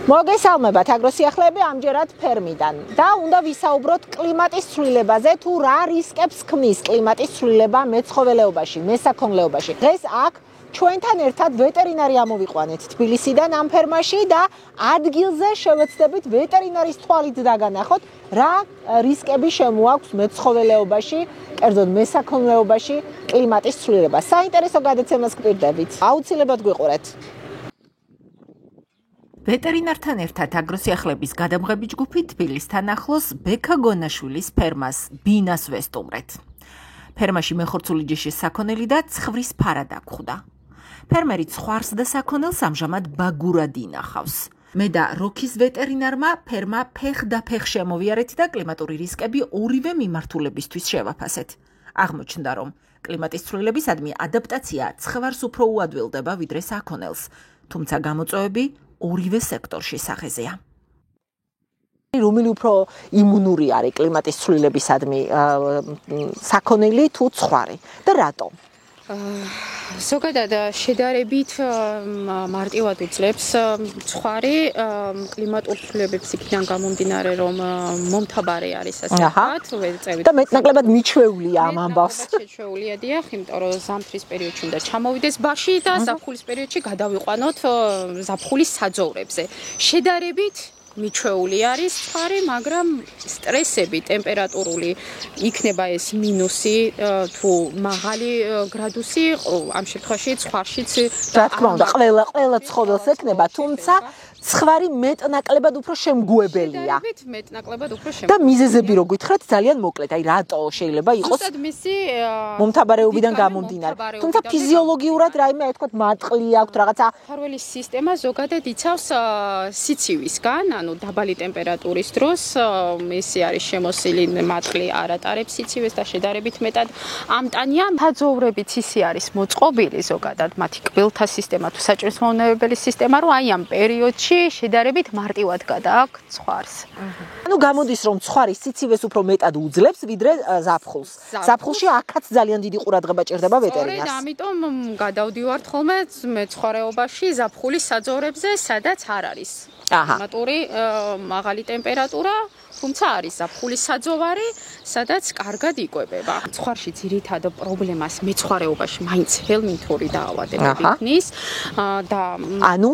მოგესალმებათ აგროსიახლეები ამჯერად ფერმიდან და უნდა ვისაუბროთ კლიმატის ცვლილებაზე თუ რა რისკებს ქმნის კლიმატის ცვლილება მეცხოველეობაში, მესაქონლეობაში. დღეს აქ ჩვენთან ერთად ვეტერინარი ამოვიყვანეთ თბილისიდან ამ ფერმაში და ადგილზე შევეცდებით ვეტერინარის თვალით დაგანახოთ რა რისკები შემოაქვს მეცხოველეობაში, კერძოდ მესაქონლეობაში კლიმატის ცვლილებას. საინტერესო გადაცემას გპირდებით. აუცილებლად გვიყურეთ. ვეტერინართან ერთად აგროსიახლეების გადამღები ჯგუფი თბილისთან ახლოს ბექა გონაშვილის ფერმას ბინას ვესტუმრეთ. ფერმაში მეხორცული ჯიშის საქონელი და ცხვრის ფარა დაგხვდა. ფერმერი ცხვარს და საქონელს ამჟამად ბაგურად ინახავს. მე და როქის ვეტერინარმა ფერმა ფეხ შემოვიარეთ და კლიმატური რისკები ორივე მიმართულებისთვის შევაფასეთ. აღმოჩნდა, რომ კლიმატის ცვლილებისადმი ადაპტაცია ცხვარს უფრო უადვილდება ვიდრე საქონელს, თუმცა გამოწვევები ორივე სექტორში სახეზეა. რომელი უფრო იმუნური არის კლიმატის ცვლილებისადმი საქონელი თუ ცხვარი და რატომ? ზოგადად შედარებით მარტივად უძლებს ცხვარი კლიმატურ ცვლილებებს იქიდან გამომდინარე, რომ მომთაბარე არის ასე ვთქვათ, და მეტნაკლებად მიჩვეულია ამ ამბავს. შეჩვეულია დიახ, იმიტომ რომ ზამთრის პერიოდში უნდა ჩამოვიდეს ბაში და ზაფხულის პერიოდში გადავიყვანოთ ზაფხულის საძოვრებზე. შედარებით მიჩვეული არის ცხვარი, მაგრამ სტრესები ტემპერატურული იქნება ეს მინუსი თუ მაღალი გრადუსი ამ შემთხვევაში ცხვარშიც რა თქმა უნდა ყველა ცხოველს ექნება, თუმცა ცხვარი მეტნაკლებად უფრო შემგუებელია. და მიზეზები რო გითხრათ ძალიან მოკლედ, აი რატო შეიძლება იყოს? ზუსტად მისი მომთაბარეობიდან გამომდინარე. თუმცა ფიზიოლოგიურად რაიმე აი თქვათ მატყლი აქვს რაღაცა ხარველის სისტემა ზოგადად იცავს სიცივისგან, ანუ დაბალი ტემპერატურის დროს ისი არის შემოსილი მატყლი არ ატარებს სიცივეს და შედარებით მეტად ამტანია. საძოვრებიც ისი არის მოწყობილი ზოგადად მათი კბილთა სისტემა თუ საჭიროთმოვნებელი სისტემა, რომ აი ამ პერიოდში შედარებით მარტივად გადააქვს ცხვარს. ანუ გამოდის რომ ცხვარი სიცივეს უფრო მეტად უძლებს ვიდრე ზაფხულს. ზაფხულში აქაც ძალიან დიდი ყურადღება ჭირდება ვეტერინარს. სწორედ ამიტომ გადავდივართ ხოლმე მეცხვარეობაში ზაფხულის საძოვრებზე, სადაც არ არის კლიმატური მაღალი ტემპერატურა, თუმცა არის ზაფხულის საძოვარი, სადაც კარგად იკვებება. ცხვარში ძირითად პრობლემას მეცხვარეობაში მაინც ჰელმინთური დაავადებები ქმნის და ანუ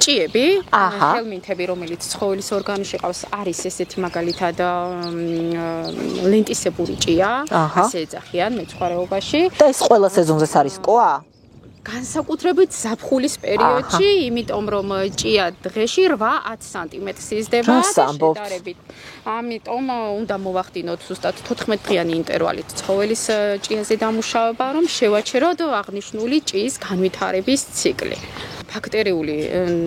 ჭიები, ჰელმინთები, რომელიც ცხოველის ორგანოში ყავს, არის ესეთი მაგალითად ლენტისებური ჭია, ასე ეძახიან მეცხვარეობაში. და ეს ყველა სეზონზეც არის ყვა? განსაკუთრებით ზაფხულის პერიოდში, იმიტომ რომ ჭია დღეში 8-10 სანტიმეტრს იზრდება შედარებით. ამიტომ უნდა მოვახდინოთ ზუსტად 14 დღიანი ინტერვალით ცხოველის ჭიაზე დამუშავება, რომ შევაჩეროთ აღნიშნული ჭიის განვითარების ციკლი. ბაქტერიული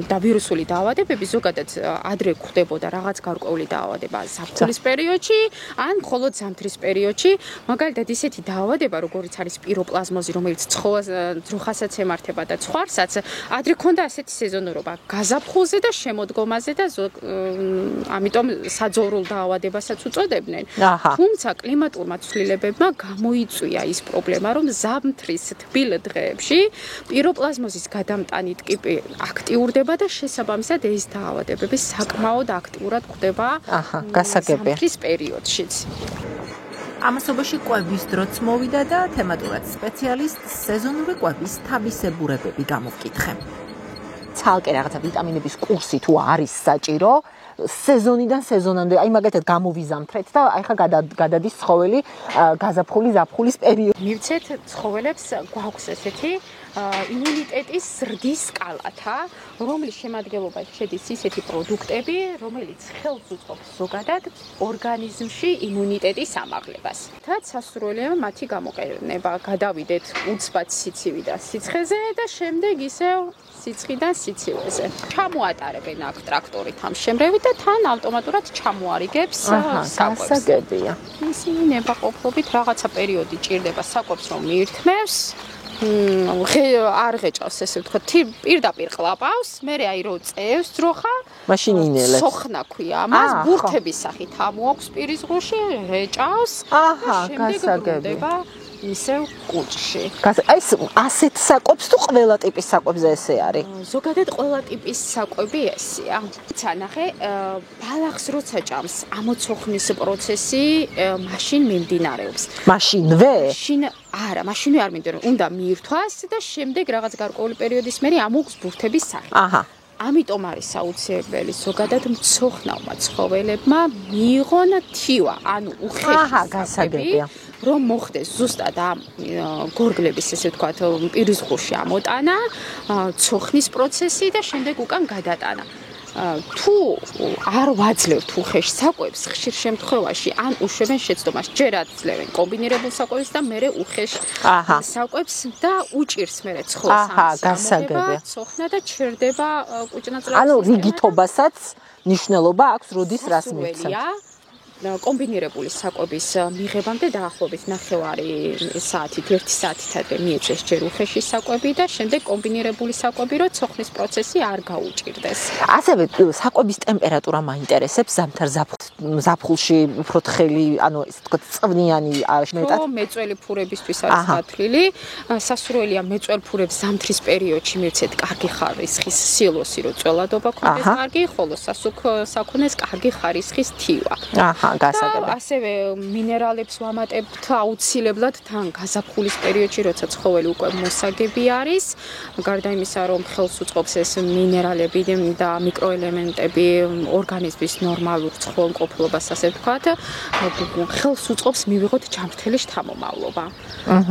და ვირუსული დაავადებები ზოგადად ადრე გვხდებოდა რაღაც გარკვეული დაავადება ზაფხულის პერიოდში, ან მხოლოდ ზამთრის პერიოდში, მაგალითად ისეთი დაავადება, როგორც არის პიროპლაზმოზი, რომელიც ცხოველს ძროხასაც ემართება და ცხვარსაც, ადრე ქონდა ასეთი სეზონურობა გაზაფხულზე და შემოდგომაზე და ამიტომ საძოვრულ დაავადებასაც უწოდებდნენ. თუმცა კლიმატურმა ცვლილებებმა გამოიწვია ის პრობლემა, რომ ზამთრის თბილ დღეებში პიროპლაზმოზის გადამტანი აქტიურდება და შესაბამისად ეს დაავადებები საკმაოდ აქტიურად გვხვდება ზამთრის პერიოდშიც. ამასობაში კვების დროც მოვიდა და თემატურად სპეციალისტ სეზონური კვების თავისებურებები გამოვკითხე. ცალკე რაღაცა ვიტამინების კურსი თუ არის საჭირო სეზონიდან სეზონამდე, აი მაგალითად გამოვიზამთრეთ და აი ხა გადადის ცხოველი გაზაფხულის პერიოდში. მივცეთ ცხოველებს გვაქვს ესეთი იმუნიტეტის ზრდის სკალათა, რომლის შემადგენლობაში შედის ისეთი პროდუქტები, რომელიც ხელს უწყობს ზოგადად ორგანიზმში იმუნიტეტის ამაღლებას. თაც სასურველია მათი გამოყენება. გადავიდეთ უცბად სიცივიდან სიცხეზე და შემდეგ ისევ სიცხიდან სიცივეზე. ჩამოატარებენ აქ ტრაქტორით ამ შემრევით და თან ავტომატურად ჩამოარიგებს საკვებს. ისინი ნებაყოფლობით რაღაცა პერიოდი ჭირდება საკვებს რომ მიირთმევს. არ ღეჭავს ესე ვთქვათ, პირდაპირ ყლაპავს, მერე აი რო წევს ძროხა, მაშინ ინელებს. სოხნა ქვია ამას, ბურთების სახით ამოაქვს პირის ღოში, ღეჭავს. გასაგები. მისევ კუჭში. აი ასეთ საკვებს თუ ყველა ტიპის საკვებზე ესე არის? ზოგადად ყველა ტიპის საკვები ესეა. ცანახე, ბალახს როცა ჭამს, ამოცოხნის პროცესი მაშინ მიმდინარეობს. მაშინვე? მაშინვე არ მიმდინარეობს. უნდა მიირთვას და შემდეგ რაღაც გარკვეული პერიოდის მერე ამოგვს ბურთების სახე. ამიტომ არის საუცილებელი ზოგადად მცოხნავმა ცხოველებმა მიიღონ თივა, ანუ უხეში გასაგებია. რომ მოხდეს ზუსტად ამ გორგლების ესე ვთქვათ პირისყურში ამოტანა, ცოხნის პროცესი და შემდეგ უკან გადატანა. თუ არ ვაძლევთ უხეშ საკვებს, ხშირ შემთხვევაში ან უშვებენ შეცდომას, ჯერ აძლევენ კომბინირებულ საკვებს და მერე უხეშ საკვებს და უჭირს მერე ცხოველს გასაგებია. ცოხნა და ჩერდება კუჭნაწლავის. ანუ რიგითობასაც ნიშნულობა აქვს, როდის რას მიცემ. კომბინირებული საკვების მიღებამდე დაახლოებით 1 საათით, 1 საათით მიეწეს ჯერ უხეში საკვები და შემდეგ კომბინირებული საკვები, რომ ცოხნის პროცესი არ გაუჭირდეს. ასევე საკვების ტემპერატურა მაინტერესებს ზამთარ ზაფხულში უფრო თხელი, ანუ ესე ვთქვათ, წვნიანი მეტად. მეწველი ფურებისთვის არის გათვლილი. სასურველია მეწველ ფურებს ზამთრის პერიოდში მივცეთ კარგი ხარისხის სილოსი, რომ წველადობა ქონდეს კარგი, ხოლო საქონეს კარგი ხარისხის თივა. გასაგებია. ასევე მინერალებს ვამატებთ აუცილებლად თან გაზაფხულის პერიოდში, როცა ცხოველი უკვე მოსაგები არის. გარდა იმისა, რომ ხელს უწყობს ეს მინერალები და მიკროელემენტები ორგანიზმის ნორმალურ ცხოველმყოფილობას, ასე ვთქვათ, ხელს უწყობს მივიღოთ ჯანმრთელი შთამომავლობა.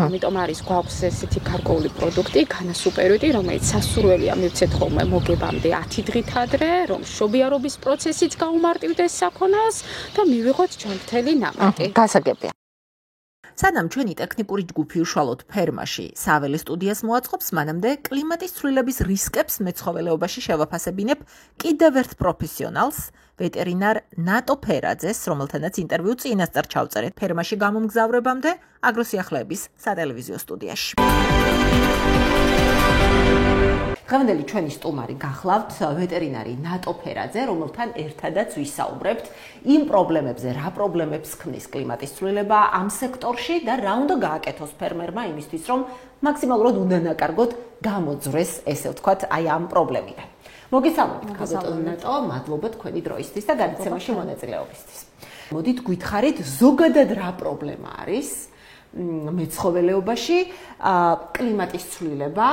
ამიტომ არის გვაქვს ესეთი გარკვეული პროდუქტი, განასუპერიოდი, რომელიც სასურველია მივცეთ ხოლმე მოგებამდე 10 დღით ადრე, რომ შობიარობის პროცესიც გაუმარტივდეს საქონელს და მივიღოთ ჯანმრთელი ნამატი. გასაგებია. სანამ ჩვენი ტექნიკური ჯგუფი უშუალოდ ფერმაში საველე სტუდიას მოაწყობს, მანამდე კლიმატის ცვლილების რისკებს მეცხოველეობაში შევაფასებინებ კიდევ ერთ პროფესიონალს, ვეტერინარ ნატო ფერაძეს, რომელთანაც ინტერვიუ წინასწარ ჩავწერეთ ფერმაში გამომგზავრებამდე აგროსიახლეების სატელევიზიო სტუდიაში. დღევანდელი ჩვენი სტუმარი გახლავთ ვეტერინარი ნატო ფერაძე, რომელთან ერთადაც ვისაუბრებთ იმ პრობლემებზე, რა პრობლემებს ქმნის კლიმატის ცვლილება ამ სექტორში და რა უნდა გააკეთოს ფერმერმა იმისთვის, რომ მაქსიმალურად უდანაკარგოდ გამოძვრეს, ესე ვთქვათ, აი ამ პრობლემიდან. მოგესალმებით, ბატონო ნატო, მადლობა თქვენი დროისთვის და გადაცემაში მონაწილეობისთვის. მოდით გითხარით, ზოგადად რა პრობლემა არის მეცხოველეობაში კლიმატის ცვლილება,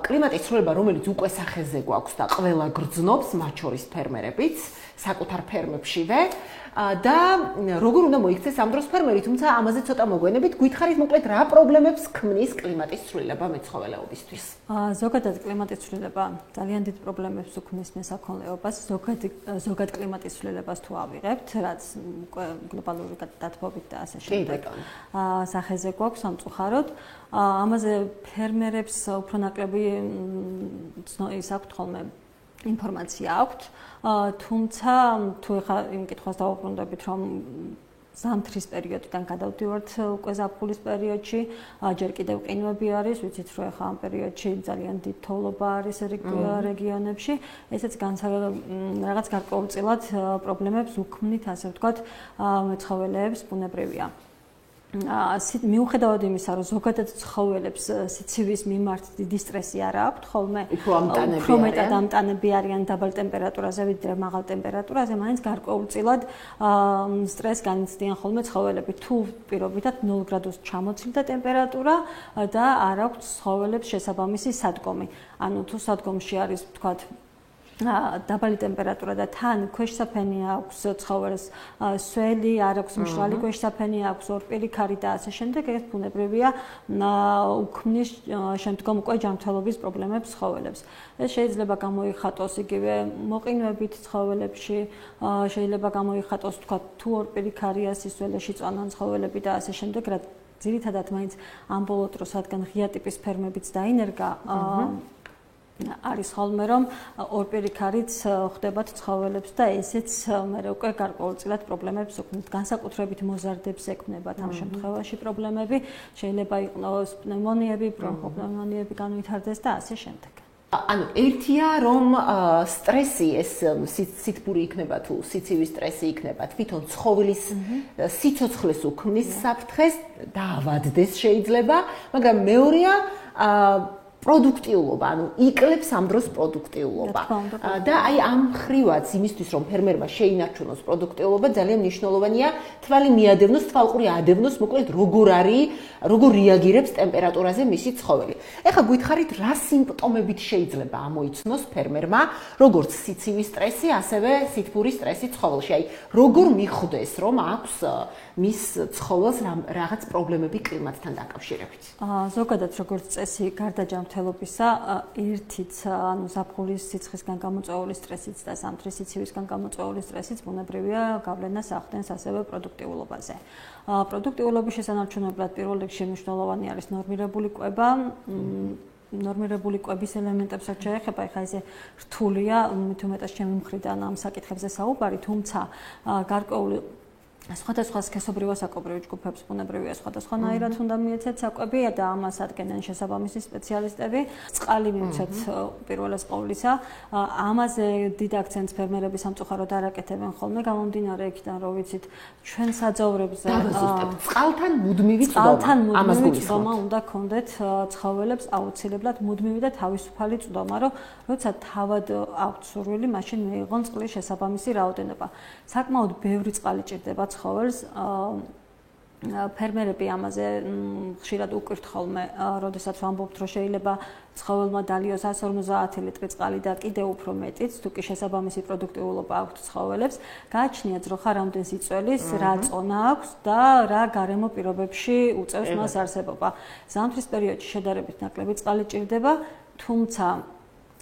კლიმატის ცვლილება, რომელიც უკვე სახეზე გვაქვს და ყველა გრძნობს, მათ შორის ფერმერებიც, საკუთარ ფერმებშივე და როგორ უნდა მოიქცეს ამ დროს ფერმერი, თუმცა ამაზე ცოტა მოგვენებით, გითხარით მოკლედ რა პრობლემებს ქმნის კლიმატის ცვლილება მეცხოველეობისთვის. ზოგადად კლიმატის ცვლილება ძალიან დიდ პრობლემებს უქმნის მესაქონლეობას, ზოგად კლიმატის ცვლილებას თუ ავიღებთ, რაც უკვე გლობალური დათბობით და ასე შემდეგ. სახეზე გვაქვს სამწუხაროდ. ამაზე ფერმერებს უფრო ნაკლები ის აქვთ ხოლმე ინფორმაცია აქვთ, თუმცა თუ ეხლა იმ კითხვას დავუბრუნდებით, რომ ზამთრის პერიოდიდან გადავდივართ უკვე ზაფხულის პერიოდში, ჯერ კიდევ ყინვები არის, ვიცით რომ ეხლა ამ პერიოდში ძალიან დიდი თოვლობა არის რეგიონებში, ესეც რაღაც გარკვეულწილად პრობლემებს უქმნით, ასე ვთქვათ, მეცხოველეებს ბუნებრივია. მიუხედავად იმისა, რომ ზოგადად ცხოველებს სიცივის მიმართ დიდი სტრესი არ აქვთ, ხოლმე უფრო მეტად ამტანები არიან დაბალ ტემპერატურაზე, ვიდრე მაღალ ტემპერატურაზე, მაინც გარკვეულწილად სტრესს განიცდიან ხოლმე ცხოველები. თუ პირობითად 0 გრადუსს ჩამოცილდა ტემპერატურა და არ აქვთ ცხოველებს შესაბამისი სადგომი. ანუ თუ სადგომში არის, ვთქვათ, დაბალი ტემპერატურა და თან ქვეშსაფენი აქვს ცხოველს, სველი, არ აქვს მშრალი ქვეშსაფენი, აქვს ორპირი ქარი და ასე შემდეგ, ეს ბუნებრივია უქმნის შემდგომ უკვე ჯანმრთელობის პრობლემებს ცხოველებს. ეს შეიძლება გამოიხატოს იგივე მოყინვებით ცხოველებში, შეიძლება გამოიხატოს, ვთქვათ, თუ ორპირი ქარია სისველეში წვანან ცხოველები და ასე შემდეგ, რაც ძირითადად მაინც ამ ბოლო დროს, რადგან ღია ტიპის ფერმებიც დაინერგა, არის ხოლმე რომ ორპირი ქარიც ხდებათ ცხოველებს და ესეც მე უკვე გარკვეულწილად პრობლემებს უქმნით. განსაკუთრებით მოზარდებს ექმნებათ ამ შემთხვევაში პრობლემები, შეიძლება იყოს პნევმონიები, ბრონხოპნევმონიები განვითარდეს და ასე შემდეგ. ანუ ერთია რომ სტრესი ეს სითბური იქნება თუ სიცივის სტრესი იქნება თვითონ ცხოვლის სიცოცხლეს უქმნის საფრთხეს დაავადდეს შეიძლება, მაგრამ მეორეა პროდუქტიულობა, ანუ იკლებს ამ დროს პროდუქტიულობა. და აი ამ ხრივაც იმისთვის რომ ფერმერმა შეინარჩუნოს პროდუქტიულობა ძალიან მნიშვნელოვანია თვალი მიადევნოს, თვალყური ადევნოს, მოკლედ როგორ რეაგირებს ტემპერატურაზე მისი ცხოველი. ეხლა გითხარით რა სიმპტომებით შეიძლება ამოიცნოს ფერმერმა როგორც სიცივის სტრესი, ასევე სითბური სტრესი ცხოველში. აი როგორ მიხვდეს რომ აქვს მის ცხოველს რაღაც პრობლემები კლიმატთან დაკავშირებით. ზოგადად როგორც წესი გარდა ჯანმრთელობისა, ერთიც ანუ ზაფხულის სიცხისგან გამოწვეული სტრესიც და ზამთრის სიცივისგან გამოწვეული სტრესიც ბუნებრივია გავლენას ახდენს ასევე პროდუქტიულობაზე. პროდუქტიულობის შესანარჩუნებლად პირველ რიგში მნიშვნელოვანი არის ნორმირებული კვება. ნორმირებული კვების ელემენტებსაც შეეხება, ეხლა ესე რთულია, მით უმეტეს ჩემი მხრიდან ამ საკითხებზე საუბარი, თუმცა გარკვეული სხვადასხვა სქესობრივ ასაკობრივ ჯგუფებს ბუნებრივია სხვადასხვანაირად უნდა მიეცეთ საკვები და ამას ადგენენ შესაბამისი სპეციალისტები. წყალი მივცეთ პირველას ყოვლისა. ამაზე დიდ აქცენტს ფერმერები სამწუხაროდ არ აკეთებენ ხოლმე, გამომდინარე იქიდან, რომ ვიცით, ჩვენ საძოვრებზე წყალთან მუდმივი წვდომა უნდა გქონდეთ ცხოველებს აუცილებლად მუდმივი და თავისუფალი წვდომა, რომ როცა თავად აქვთ სურვილი, მაშინ მიიღონ წყლის შესაბამისი რაოდენობა. საკმაოდ ბევრი წყალი ჭირდება ცხოველს. ფერმერები ამაზე ხშირად უკვირთ ხოლმე, როდესაც ვამბობთ, რომ შეიძლება ცხოველმა დალიოს 150 ლიტრი წყალი და კიდევ უფრო მეტიც, თუ კი შესაბამისი პროდუქტიულობა აქვთ ცხოველებს, გააჩნიათ ზროხა რამდენს იწველის, რა წონა აქვს და რა გარემო პირობებში უწევს მას არსებობა. ზამთრის პერიოდში შედარებით ნაკლები წყალი ჭირდება, თუმცა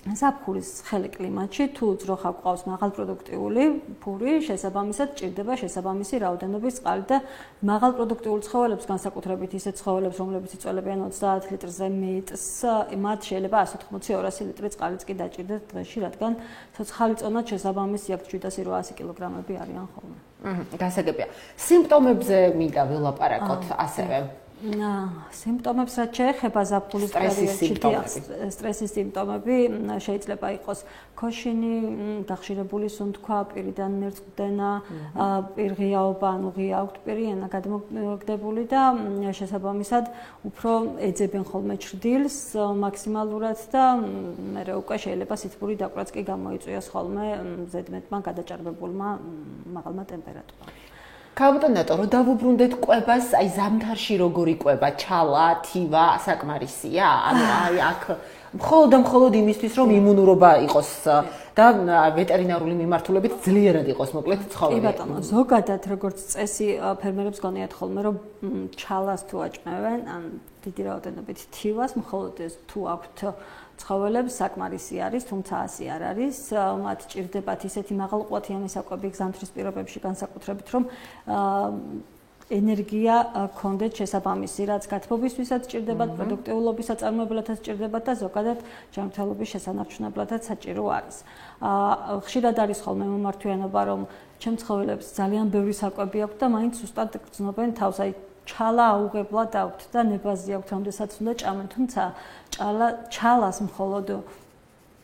ზაფხულის ცხელი კლიმატში თუ ძროხა გვყავს მაღალპროდუქტიული ფური, შესაბამისად ჭირდება შესაბამისი რაოდენობის წყალი და მაღალპროდუქტიულ ცხოველებს, განსაკუთრებით ისეთ ცხოველებს, რომლებიც იწველებიან 30 litrზე მეტს, მათ შეიძლება 180-200 ლიტრი წყალიც კი დაჭირდეთ დღეში, რადგან ცოცხალი წონა შესაბამისი აქვს 700-800 კილოგრამები არიან ხოლმე. გასაგებია. სიმპტომებზე მინდა ველაპარაკოთ ასევე. სიმპტომებს რაც შეეხება ზაფხულის პერიოდში სტრესის სიმპტომები შეიძლება იყოს ქოშინი, გახშირებული სუნთქვა, პირიდან ნერწყვდენა, პირღიაობა, ანუ ღია აქვთ პირი, ენა გადმოგდებული და შესაბამისად უფრო ეძებენ ხოლმე ჩრდილს მაქსიმალურად და მერე უკვე შეიძლება სითბური დაკვრაც კი გამოიწვიოს ხოლმე ზედმეტმა გადაჭარბებულმა მაღალმა ტემპერატურამ. კაბოტონატო, რომ დავუბრუნდეთ კვებას, აი ზამთარში როგორი კვება, ჩალა, თივა, საკმარისია? ანუ აი აქ მხოლოდ იმისთვის, რომ იმუნურობა იყოს და ვეტერინარული მიმართულებით ძლიერად იყოს მოკლედ ცხოველი. კი ბატონო, ზოგადად როგორც წესი ფერმერებს გონიათ ხოლმე, რომ ჩალას თუ აჭმევენ, ან დიდი რაოდენობით თივას, მხოლოდ ეს თუ აქვთ ცხოველებს საკმარისი არის, თუმცა ასე არ არის. მათ ჭირდებათ ისეთი მაღალყუათიანი საკვები ზამთრის პირობებში, განსაკუთრებით რომ ენერგია გქონდეთ შესაბამისი, რაც გათბობისთვისაც ჭირდებათ, პროდუქტიულობის საწარმოებლათაც ჭირდებათ და ზოგადად ჯანმრთელობის შესანარჩუნებლათაც საჭირო არის. ხშირად არის ხოლმე მომართვიანობა, რომ ჩემ ცხოველებს ძალიან ბევრი საკვები აქვს და მაინც უბრალოდ გრძნობენ თავს, აი ჩალა აუღებლად აქვთ და ნებაზი აქვთ, რამდენსაც უნდა ჭამენ, თუმცა ჩალას მხოლოდ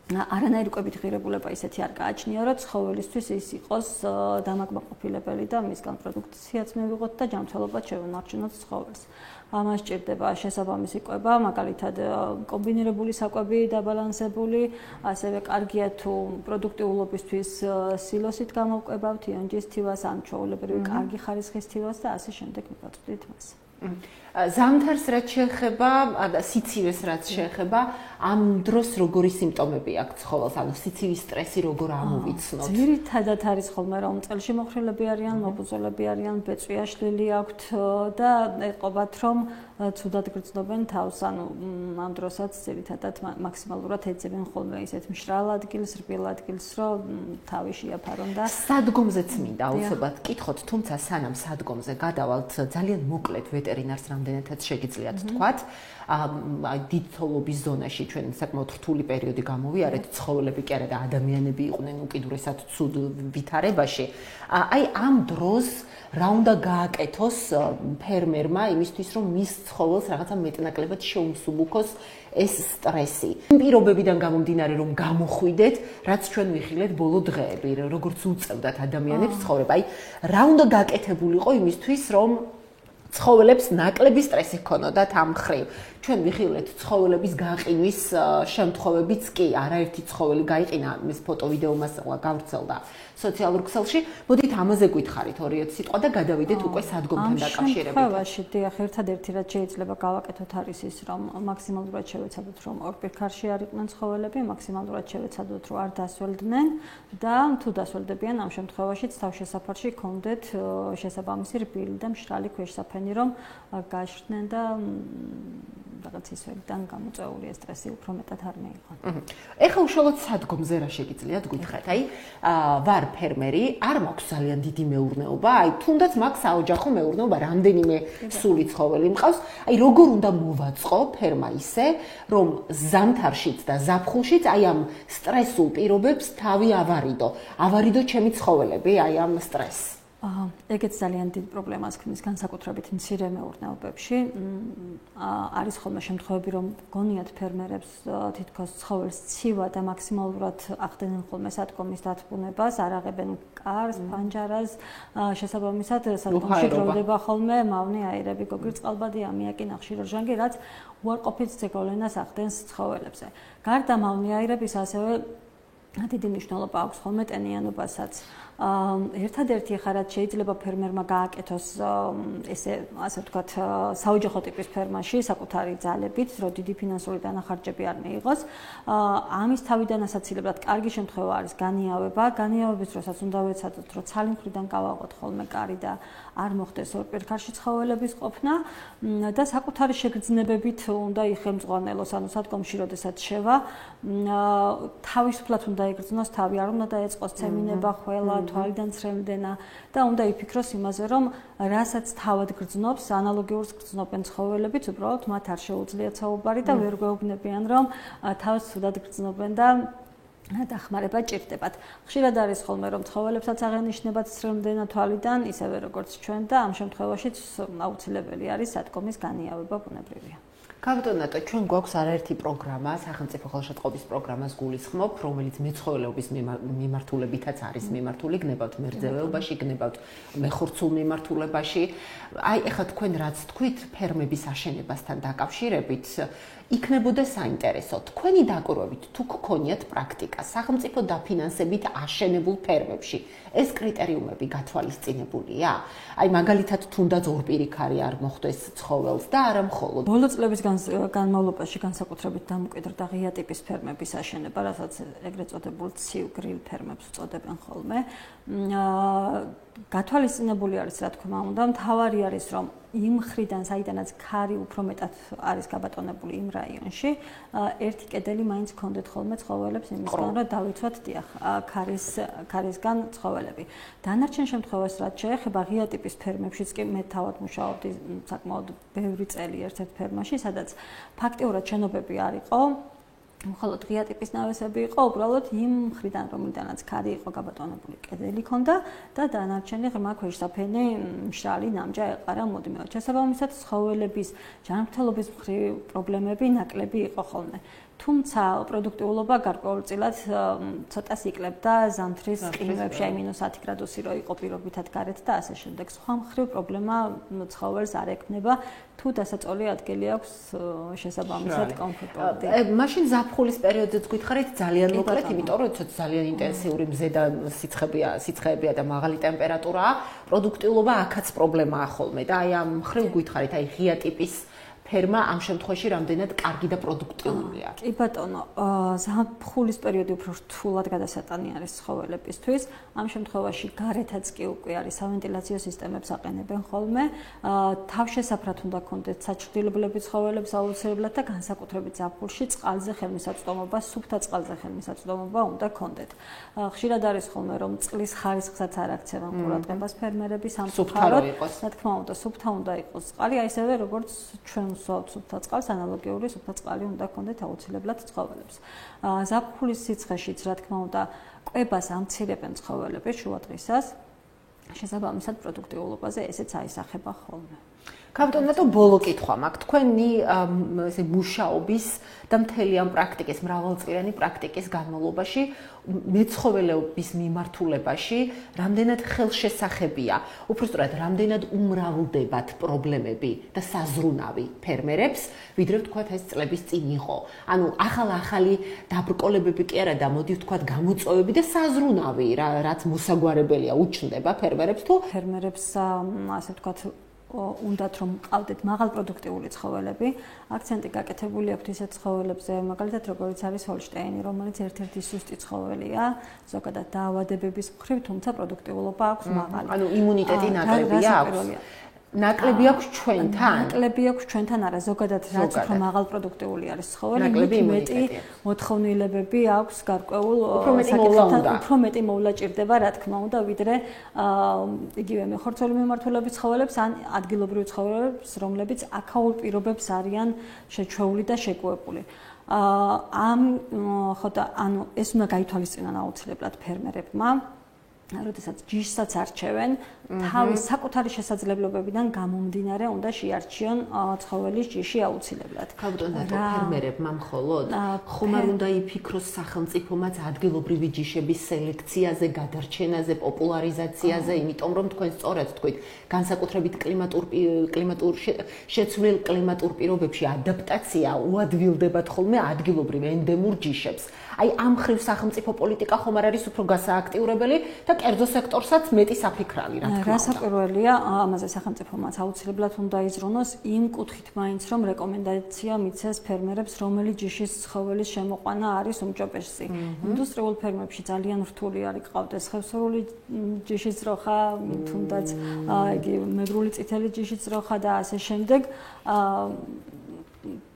არანაირი კვებით ღირებულება ისეთი არ გააჩნია, რომ ცხოველისთვის ის იყოს დამაკმაყოფილებელი და მისგან პროდუქციაც მივიღოთ და ჯანმრთელობაც შევენარჩუნოთ ცხოველს. ამას ჭირდება შესაბამისი კვება, მაგალითად კომბინირებული საკვები დაბალანსებული, ასევე კარგია თუ პროდუქტიულობისთვის სილოსით გამოვკვებავთ იონჯის თივას, ან ჩვეულებრივი კარგი ხარისხის თივას და ასე შემდეგ მივაწვდით მას. ზამთარს რაც შეეხება, სიცივეს რაც შეეხება, ამ დროს როგორი სიმპტომები აქვს ცხოველს, ანუ სიცივის სტრესი როგორ ამოვიცნოთ? ძირითადად არის ხოლმე რომ წელში მოხრილები არიან, მობუზოლები არიან, ბეწვი აშლილი აქვთ და ეყობათ რომ ცუდად გრძნობენ თავს, ანუ ამ დროსაც ძირითადად მაქსიმალურად ეძებენ ხოლმე ისეთ მშრალ ადგილს, რბილ ადგილს, რომ თავი შეაფარონ და სადგომზეც მინდა აუცილებლად გკითხოთ, თუმცა სანამ სადგომზე გადავალთ, ძალიან მოკლედ ვეტერინარს რამდენადაც შეგიძლიათ თქვათ, დიდ თოვლობის ზონაში ჩვენ საკმაოდ რთული პერიოდი გამოვიარეთ, ცხოველები კი არა და ადამიანები იყვნენ უკიდურესად ცუდ ვითარებაში. აი ამ დროს რა უნდა გააკეთოს ფერმერმა იმისთვის, რომ მის ცხოველს რაღაცა მეტნაკლებად შეუმსუბუქოს ეს სტრესი. იმ პირობებიდან გამომდინარე, რომ გამოხვიდეთ, რაც ჩვენ ვიხილეთ ბოლო დღეები, როგორც უწევდათ ადამიანებს ცხოვრება. აი რა უნდა გაკეთებულიყო იმისთვის, რომ ცხოველებს ნაკლები სტრესი ჰქონოდათ ამ მხრივ. ჩვენ ვიხილეთ ცხოველების გაყინვის შემთხვევებიც კი, არაერთი ცხოველი გაიყინა, ეს ფოტო ვიდეო მასალა გავრცელდა სოციალურ ქსელში. მოდით ამაზე გითხარით 2-3 სიტყვა და გადავიდეთ უკვე სადგომთან დაკავშირებით. ამ შემთხვევაში დიახ, ერთადერთი რაც შეიძლება გავაკეთოთ არის ის, რომ მაქსიმალურად შევეცადოთ, რომ ორ პირქარში არ იყვნენ ცხოველები, მაქსიმალურად შევეცადოთ, რომ არ დასველდნენ და თუ დასველდებიან ამ შემთხვევაშიც თავშესაფარში გქონდეთ შესაბამისი რბილი და მშრალი ქვეშსაფენი, რომ გააჩნდნენ და რაღაც ისევიდან გამოწეული სტრესი უფრო მეტად არ მეიღონ. ეხლა უშუალოდ სადგომზე რა შეგიძლიათ გითხრათ? აი, ვარ ფერმერი, არ მაქვს ძალიან დიდი მეურნეობა, აი, თუნდაც მაქვს საოჯახო მეურნეობა, რამდენიმე სული ცხოველი მყავს. აი, როგორ უნდა მოვაწყო ფერმა ისე, რომ ზამთარშიც და ზაფხულშიც აი ამ სტრესულ პირობებს თავი ავარიდო ჩემი ცხოველები, აი ამ სტრესს. ეგეც ძალიან დიდ პრობლემას ქმნის განსაკუთრებით მცირე მეურნეობებში. არის ხოლმე შემთხვევები, რომ გონიათ ფერმერებს თითქოს ცხოველს ცივა და მაქსიმალურად ახდენენ ხოლმე სადგომის დათბუნებას, არ აღებენ კარს, ფანჯარას, შესაბამისად სადგომში გროვდება ხოლმე მავნე აირები, გოგირდ წყალბადი, ამიაკი, ნახშირორჟანგი, რაც უარყოფით ზეგავლენას ახდენს ცხოველებზე. გარდა მავნე აირების ასევე დიდი მნიშვნელობა აქვს ხოლმე ტენიანობასაც. ერთადერთი ხარ რაც შეიძლება ფერმერმა გააკეთოს ესე ასე ვთქვათ საოჯახო ტიპის ფერმაში საკუთარი ძალებით, რომ დიდი ფინანსური დანახარჯები არ მიიღოს. ამის თავიდან ასაცილებლად კარგი შემთხვევა არის განიავება. განიავების დროსაც უნდა ვეცადოთ, რომ ცალი მხრიდან გავაღოთ ხოლმე კარი და არ მოხდეს ორ პირქარში ცხოველების ყოფნა და საკუთარი შეგრძნებებით უნდა იხელმძღვანელოს, ანუ სადგომში როდესაც შევა, თავისუფლად უნდა იგრძნოს თავი, არ უნდა დაეწყოს ცემინება, ხველა, თვალიდან ცრემლდენა და უნდა იფიქროს იმაზე, რომ რასაც თავად გრძნობს, ანალოგიურს გრძნობენ ცხოველებიც, უბრალოდ მათ არ შეუძლიათ საუბარი და ვერ გვეუბნებიან, რომ თავს ცუდად გრძნობენ და დახმარება ჭირდებათ. ხშირად არის ხოლმე, რომ ცხოველებსაც აღენიშნებათ ცრემლდენა თვალიდან, ისევე როგორც ჩვენ და ამ შემთხვევაშიც აუცილებელი არის სადგომის განიავება ბუნებრივია. კაპიტონატო, ჩვენ გვაქვს არაერთი პროგრამა, სახელმწიფო ხელშეწყობის პროგრამას გულისხმობ, რომელიც მეცხოველეობის მიმართულებითაც არის მიმართული, გნებავთ მერძევეობაში, გნებავთ მეხორცულ მიმართულებაში. აი, ეხლა თქვენ რაც თქვით ფერმების აშენებასთან დაკავშირებით, იქნებოდა საინტერესო. თქვენი დაკვირვებით, თუ გქონიათ პრაქტიკა სახელმწიფო დაფინანსებით აშენებულ ფერმებში, ეს კრიტერიუმები გათვალისწინებულია? აი, მაგალითად, თუნდაც ორ პირიქარი არ მოხდეს ცხოველს და არა მხოლოდ. ბოლო წლების განმავლობაში განსაკუთრებით დამკვიდრდა ღია ტიპის ფერმების აშენება, რასაც ეგრეთ წოდებულ ცივ გრილ ფერმებს უწოდებენ ხოლმე. გათვალისწინებული არის, რა თქმა უნდა, მთავარი არის, რომ იმ მხრიდან, საიდანაც ქარი უფრო მეტად არის გაბატონებული იმ რაიონში, ერთი კედელი მაინც გქონდეთ ხოლმე ცხოველებს იმისგან, რომ დავიცვათ დიახ, ქარისგან ცხოველები. დანარჩენ შემთხვევას რაც შეეხება ღია ტიპის ფერმებშიც კი მე თავად მუშაობდი საკმაოდ ბევრი წელი ერთ-ერთ ფერმაში, სადაც ფაქტიურად შენობები არ იყო. მხოლოდ ღია ტიპის ნავესები იყო, უბრალოდ იმ მხრიდან, რომლიდანაც ქარი იყო გაბატონებული, კედელი ჰქონდა და დანარჩენი ღრმა ქვეშსაფენი მშრალი ნამჯა ეყარა მუდმივად. შესაბამისად, ცხოველების ჯანმრთელობის მხრივ პრობლემები ნაკლები იყო ხოლმე. თუმცა პროდუქტიულობა გარკვეულწილად ცოტას იკლებდა ზამთრის ყინვებში, აი -10 გრადუსი რო იყო პირობითად გარეთ და ასე შემდეგ. სხვა მხრივ პრობლემა ცხოველს არ ექმნება, თუ დასაწოლი ადგილი აქვს შესაბამისად კომფორტული. მაშინ ზაფხულის პერიოდზეც გითხარით ძალიან მოკლედ, იმიტომ რომ ძალიან ინტენსიური მზე და სიცხეებია და მაღალი ტემპერატურაა, პროდუქტიულობა აქაც პრობლემაა ხოლმე და აი ამ მხრივ გითხარით, აი ღია ტიპის ფერმა ამ შემთხვევაში რამდენად კარგი და პროდუქტიულია. კი ბატონო, ზაფხულის პერიოდი უფრო რთულად გადასატანი არის ცხოველებისთვის. ამ შემთხვევაში გარეთაც კი უკვე არის სავენტილაციო სისტემებს აყენებენ ხოლმე. თავშესაფრად უნდა გქონდეთ საჩრდილებლები ცხოველებს აუცილებლად და განსაკუთრებით ზაფხულში წყალზე ხელმისაწვდომობა, სუფთა წყალზე ხელმისაწვდომობა უნდა გქონდეთ. ხშირად არის ხოლმე, რომ წყლის ხარისხსაც არ აქცევენ ყურადღებას ფერმერები სამწუხაროდ. რა თქმა უნდა, სუფთა უნდა იყოს წყალი, აი ისევე როგორც ჩვენ სუფთა წყალს, ანალოგიური სუფთა წყალი უნდა ჰქონდეთ აუცილებლად ცხოველებს. ზაფხულის სიცხეშიც, რა თქმა უნდა, კვებას ამცირებენ ცხოველები შუადღისას. შესაბამისად პროდუქტიულობაზე ესეც აისახება ხოლმე. კაპიტანო, ბოლო კითხვა მაქვს. თქვენი ესე მუშაობის და მთელი ამ პრაქტიკის, მრავალწლიანი პრაქტიკის განმავლობაში მეცხოველეობის მიმართულებაში რამდენად ხელშესახებია, უბრალოდ რამდენად უმრავლდებათ პრობლემები და საზრუნავი ფერმერებს, ვიდრე ვთქვათ ეს წლების წინ იყო. ანუ ახალი დაბრკოლებები კი არა და მოდი ვთქვათ გამოწვევები და საზრუნავი, რაც მოსაგვარებელია, უჩნდება ფერმერებს თუ ფერმერებს ასე ვთქვათ უნდათ რომ ყავდეთ მაღალპროდუქტიული ცხოველები, აქცენტი გაკეთებული აქვს ისეთ ცხოველებზე, მაგალითად როგორც არის ჰოლშტეინი, რომელიც ერთ-ერთი სუსტი ცხოველია, ზოგადად დაავადებების მხრივ, თუმცა პროდუქტიულობა აქვს მაღალი. ანუ იმუნიტეტი ნაკლებია აქვს. ნაკლები აქვს ჩვენთან? ნაკლები აქვს ჩვენთან არა, ზოგადად რაც უფრო მაღალპროდუქტიული არის ცხოველი, მეტი მოთხოვნილებები აქვს გარკვეულ საკითხებთან, უფრო მეტი მოვლა ჭირდება, რა თქმა უნდა, ვიდრე იგივე მეხორცული მიმართულების ცხოველებს ან ადგილობრივ ცხოველებს, რომლებიც აქაურ პირობებს არიან შეჩვეული და შეკუებული. ხო და ანუ ეს უნდა გაითვალისწინონ აუცილებლად ფერმერებმა. როდესაც ჯიშსაც არჩევენ, თავის საკუთარი შესაძლებლობებიდან გამომდინარე უნდა შეარჩიონ ცხოველის ჯიში აუცილებლად. კაპიტანო, ფერმერებმა მხოლოდ ხომ არ უნდა იფიქროს სახელმწიფომაც ადგილობრივი ჯიშების სელექციაზე, გადარჩენაზე, პოპულარიზაციაზე, იმიტომ რომ თქვენ სწორად თქვით, განსაკუთრებით შეცვლილ კლიმატურ პირობებში ადაპტაცია უადვილდებათ ხოლმე ადგილობრივ ენდემურ ჯიშებს. აი ამ ხრივ სახელმწიფო პოლიტიკა ხომ არ არის უფრო გასააქტიურებელი და კერძო სექტორსაც მეტი საფიქრალი, რა თქმა უნდა. გასაკვირველია, ამაზე სახელმწიფომაც აუცილებლად უნდა იზრუნოს იმ კუთხით მაინც, რომ რეკომენდაცია მიცეს ფერმერებს, რომელი ჯიშის ცხოველის შემოყვანა არის უმჯობესი. ინდუსტრიულ ფერმებში ძალიან რთული არის ყავდეს ხევსურული ჯიშის ძროხა, თუნდაც იგი მეგრული წითელი ჯიშის ძროხა და ასე შემდეგ.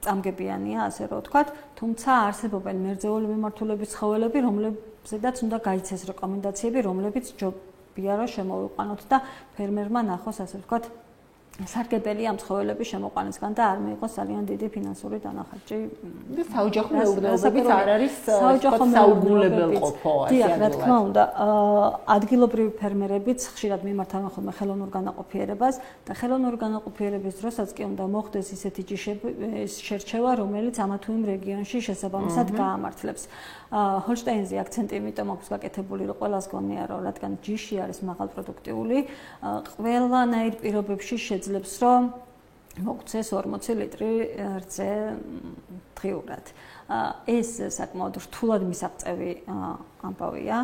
წამგებიანია, ასე რომ ვთქვათ, თუმცა არსებობენ მერძეული მიმართულების ცხოველები, რომლებზედაც უნდა გაიცეს რეკომენდაციები, რომლებიც ჯობია რომ შემოვიყვანოთ და ფერმერმა ნახოს, ასე ვთქვათ, სარგებელი ამ ცხოველების შემოყვანისგან და არ მიიღოს ძალიან დიდი ფინანსური დანახარჯი. და საოჯახო მეურნეობებიც არ არის საუგულებელყოფო, ასე რა თქმა უნდა, ადგილობრივი ფერმერებიც ხშირად მიმართავენ ხოლმე ხელოვნურ განაყოფიერებას და ხელოვნური განაყოფიერების დროსაც კი უნდა მოხდეს ისეთი ჯიშების შერჩევა, რომელიც ამა თუ იმ რეგიონში შესაბამისად გაამართლებს. ჰოლშტეინზე აქცენტი იმიტომ აქვს გაკეთებული, რომ ყველას გონია, რომ რადგან ჯიში არის მაღალპროდუქტიული, ყველანაირ პირობებში შეძლებს, რომ მოგცეს 40 ლიტრი რძე დღიურად. ეს საკმაოდ რთულად მისაღწევი ამბავია.